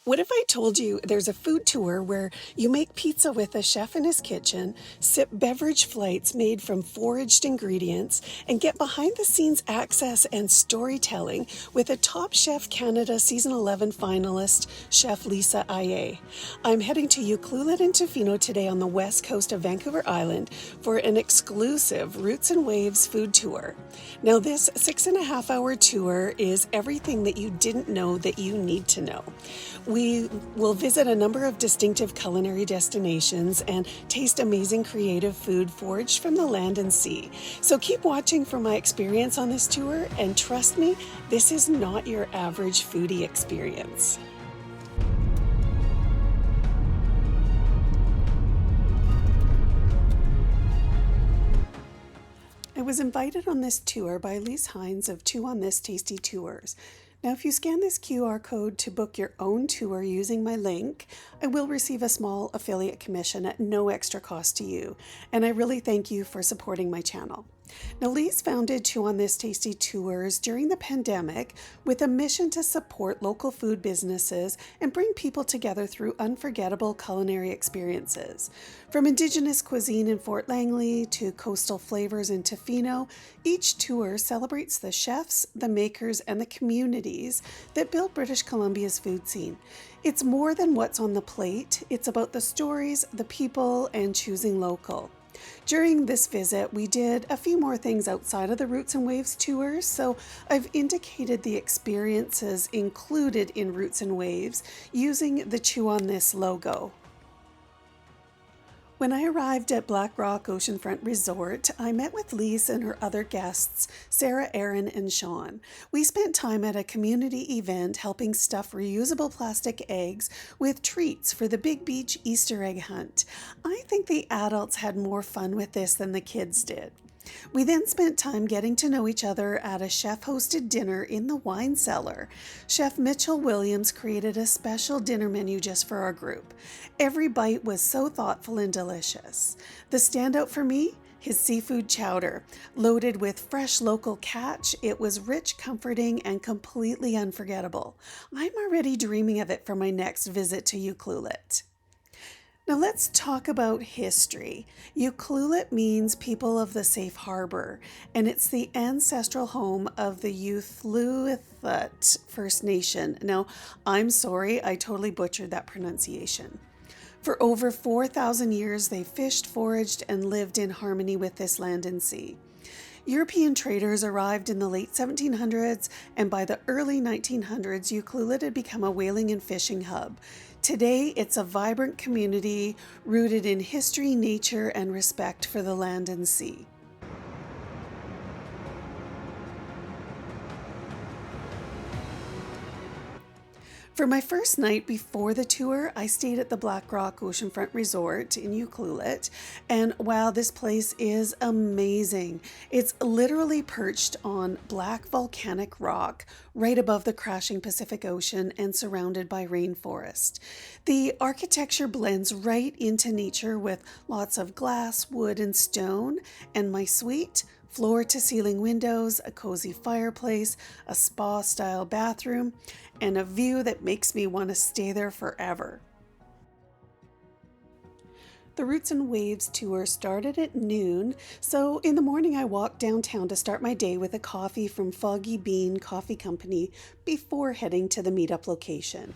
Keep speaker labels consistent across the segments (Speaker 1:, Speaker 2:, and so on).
Speaker 1: What if I told you there's a food tour where you make pizza with a chef in his kitchen, sip beverage flights made from foraged ingredients, and get behind-the-scenes access and storytelling with a Top Chef Canada Season 11 finalist, Chef Lisa Ahier? I'm heading to Ucluelet and Tofino today on the west coast of Vancouver Island for an exclusive Roots and Waves food tour. Now, this 6.5-hour tour is everything that you didn't know that you need to know. We will visit a number of distinctive culinary destinations and taste amazing creative food foraged from the land and sea. So keep watching for my experience on this tour, and trust me, this is not your average foodie experience. I was invited on this tour by Lise Hines of Two on This Tasty Tours. Now, if you scan this QR code to book your own tour using my link, I will receive a small affiliate commission at no extra cost to you, and I really thank you for supporting my channel. Now, Lise founded Two on This Tasty Tours during the pandemic with a mission to support local food businesses and bring people together through unforgettable culinary experiences. From Indigenous cuisine in Fort Langley to coastal flavors in Tofino, each tour celebrates the chefs, the makers, and the communities that build British Columbia's food scene. It's more than what's on the plate. It's about the stories, the people, and choosing local. During this visit, we did a few more things outside of the Roots and Waves tours, so I've indicated the experiences included in Roots and Waves using the Chew on This logo. When I arrived at Black Rock Oceanfront Resort, I met with Lise and her other guests, Sarah, Aaron, and Sean. We spent time at a community event helping stuff reusable plastic eggs with treats for the Big Beach Easter egg hunt. I think the adults had more fun with this than the kids did. We then spent time getting to know each other at a chef-hosted dinner in the wine cellar. Chef Mitchell Williams created a special dinner menu just for our group. Every bite was so thoughtful and delicious. The standout for me? His seafood chowder. Loaded with fresh local catch, it was rich, comforting, and completely unforgettable. I'm already dreaming of it for my next visit to Ucluelet. Now let's talk about history. Ucluelet means people of the safe harbor, and it's the ancestral home of the Ucluelet First Nation. Now, I'm sorry, I totally butchered that pronunciation. For over 4,000 years, they fished, foraged, and lived in harmony with this land and sea. European traders arrived in the late 1700s, and by the early 1900s, Ucluelet had become a whaling and fishing hub. Today, it's a vibrant community rooted in history, nature, and respect for the land and sea. For my first night before the tour, I stayed at the Black Rock Oceanfront Resort in Ucluelet, and wow, this place is amazing. It's literally perched on black volcanic rock right above the crashing Pacific Ocean and surrounded by rainforest. The architecture blends right into nature with lots of glass, wood, and stone, and my suite, floor-to-ceiling windows, a cozy fireplace, a spa-style bathroom, and a view that makes me want to stay there forever. The Roots and Waves tour started at noon, so in the morning I walked downtown to start my day with a coffee from Foggy Bean Coffee Company before heading to the meetup location.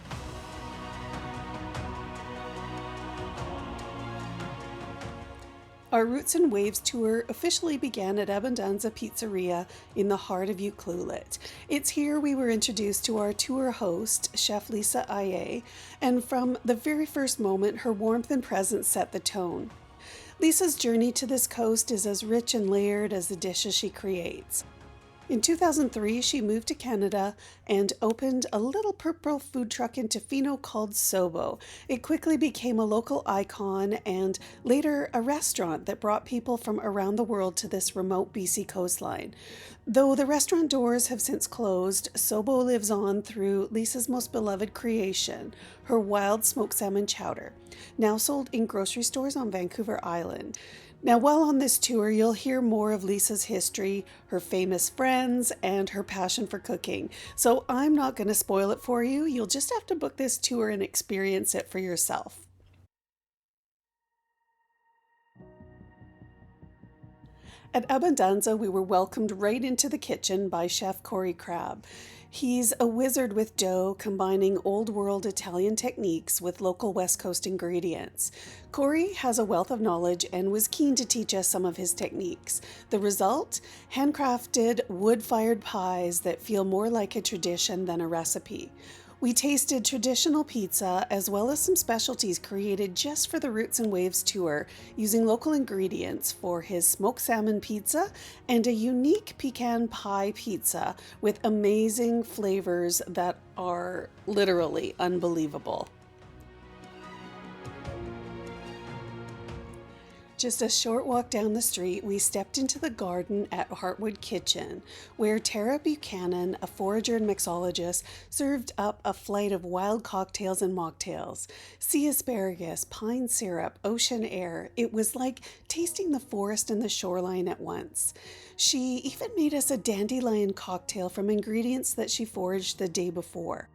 Speaker 1: Our Roots and Waves tour officially began at Abbondanza Pizzeria in the heart of Ucluelet. It's here we were introduced to our tour host, Chef Lisa Ahier, and from the very first moment, her warmth and presence set the tone. Lisa's journey to this coast is as rich and layered as the dishes she creates. In 2003, she moved to Canada and opened a little purple food truck in Tofino called Sobo. It quickly became a local icon and later a restaurant that brought people from around the world to this remote BC coastline. Though the restaurant doors have since closed, Sobo lives on through Lisa's most beloved creation, her wild smoked salmon chowder, now sold in grocery stores on Vancouver Island. Now, while on this tour, you'll hear more of Lisa's history, her famous friends, and her passion for cooking. So I'm not going to spoil it for you. You'll just have to book this tour and experience it for yourself. At Abbondanza, we were welcomed right into the kitchen by Chef Corey Crabb. He's a wizard with dough, combining old world Italian techniques with local West Coast ingredients. Corey has a wealth of knowledge and was keen to teach us some of his techniques. The result? Handcrafted, wood fired pies that feel more like a tradition than a recipe. We tasted traditional pizza as well as some specialties created just for the Roots and Waves tour using local ingredients for his smoked salmon pizza and a unique pecan pie pizza with amazing flavors that are literally unbelievable. Just a short walk down the street, we stepped into the garden at Heartwood Kitchen, where Tarah Buchanan, a forager and mixologist, served up a flight of wild cocktails and mocktails. Sea asparagus, pine syrup, ocean air. It was like tasting the forest and the shoreline at once. She even made us a dandelion cocktail from ingredients that she foraged the day before.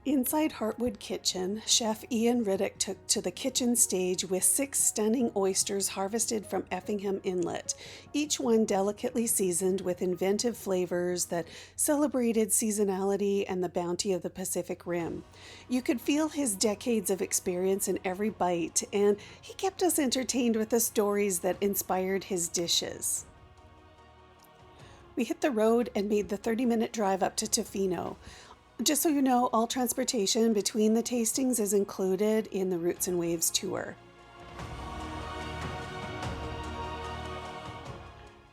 Speaker 1: Inside Heartwood Kitchen, Chef Ian Riddick took to the kitchen stage with 6 stunning oysters harvested from Effingham Inlet, each one delicately seasoned with inventive flavors that celebrated seasonality and the bounty of the Pacific Rim. You could feel his decades of experience in every bite, and he kept us entertained with the stories that inspired his dishes. We hit the road and made the 30-minute drive up to Tofino. Just so you know, all transportation between the tastings is included in the Roots and Waves tour.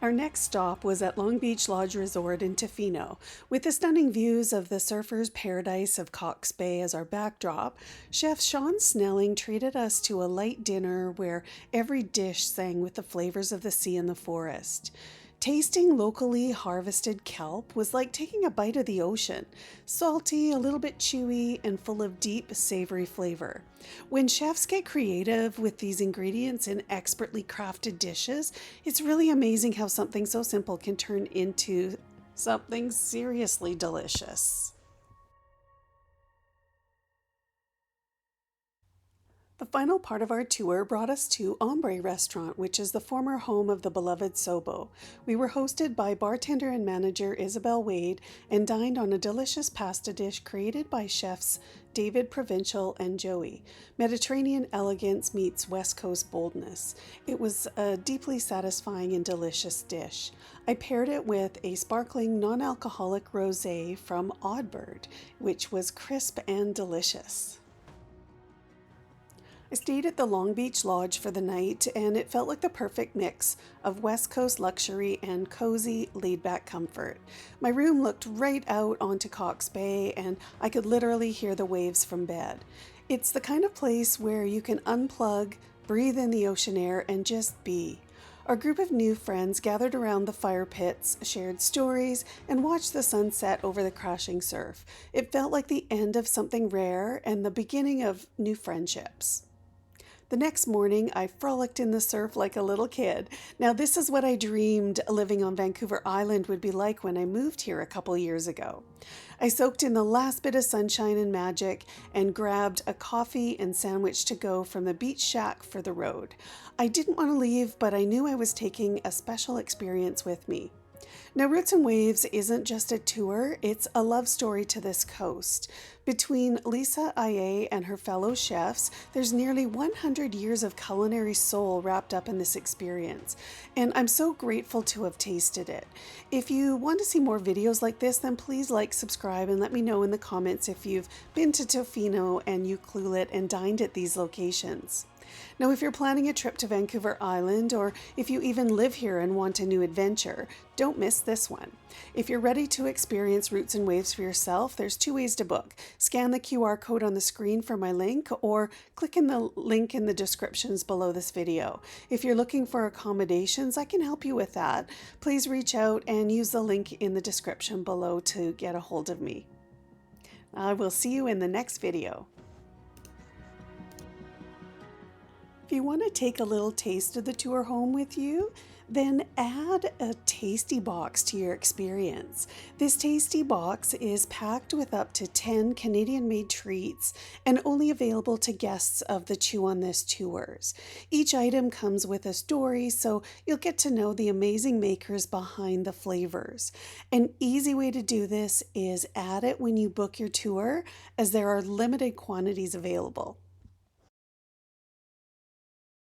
Speaker 1: Our next stop was at Long Beach Lodge Resort in Tofino. With the stunning views of the surfer's paradise of Cox Bay as our backdrop, Chef Sean Snelling treated us to a light dinner where every dish sang with the flavors of the sea and the forest. Tasting locally harvested kelp was like taking a bite of the ocean, salty, a little bit chewy, and full of deep, savory flavor. When chefs get creative with these ingredients in expertly crafted dishes, it's really amazing how something so simple can turn into something seriously delicious. The final part of our tour brought us to Ombré Restaurant, which is the former home of the beloved Sobo. We were hosted by bartender and manager Isabel Wade and dined on a delicious pasta dish created by chefs David Provincial and Joey. Mediterranean elegance meets West Coast boldness. It was a deeply satisfying and delicious dish. I paired it with a sparkling non-alcoholic rosé from Oddbird, which was crisp and delicious. I stayed at the Long Beach Lodge for the night, and it felt like the perfect mix of West Coast luxury and cozy, laid-back comfort. My room looked right out onto Cox Bay, and I could literally hear the waves from bed. It's the kind of place where you can unplug, breathe in the ocean air, and just be. Our group of new friends gathered around the fire pits, shared stories, and watched the sunset over the crashing surf. It felt like the end of something rare and the beginning of new friendships. The next morning, I frolicked in the surf like a little kid. Now, this is what I dreamed living on Vancouver Island would be like when I moved here a couple years ago. I soaked in the last bit of sunshine and magic and grabbed a coffee and sandwich to go from the beach shack for the road. I didn't want to leave, but I knew I was taking a special experience with me. Now, Roots and Waves isn't just a tour, it's a love story to this coast. Between Lisa Ahier and her fellow chefs, there's nearly 100 years of culinary soul wrapped up in this experience, and I'm so grateful to have tasted it. If you want to see more videos like this, then please like, subscribe, and let me know in the comments if you've been to Tofino and Ucluelet and dined at these locations. Now, if you're planning a trip to Vancouver Island, or if you even live here and want a new adventure, don't miss this one. If you're ready to experience Roots and Waves for yourself, there's 2 ways to book. Scan the QR code on the screen for my link, or click in the link in the descriptions below this video. If you're looking for accommodations, I can help you with that. Please reach out and use the link in the description below to get a hold of me. I will see you in the next video. If you want to take a little taste of the tour home with you, then add a tasty box to your experience. This tasty box is packed with up to 10 Canadian-made treats and only available to guests of the Chew on This tours. Each item comes with a story, so you'll get to know the amazing makers behind the flavors. An easy way to do this is add it when you book your tour, as there are limited quantities available.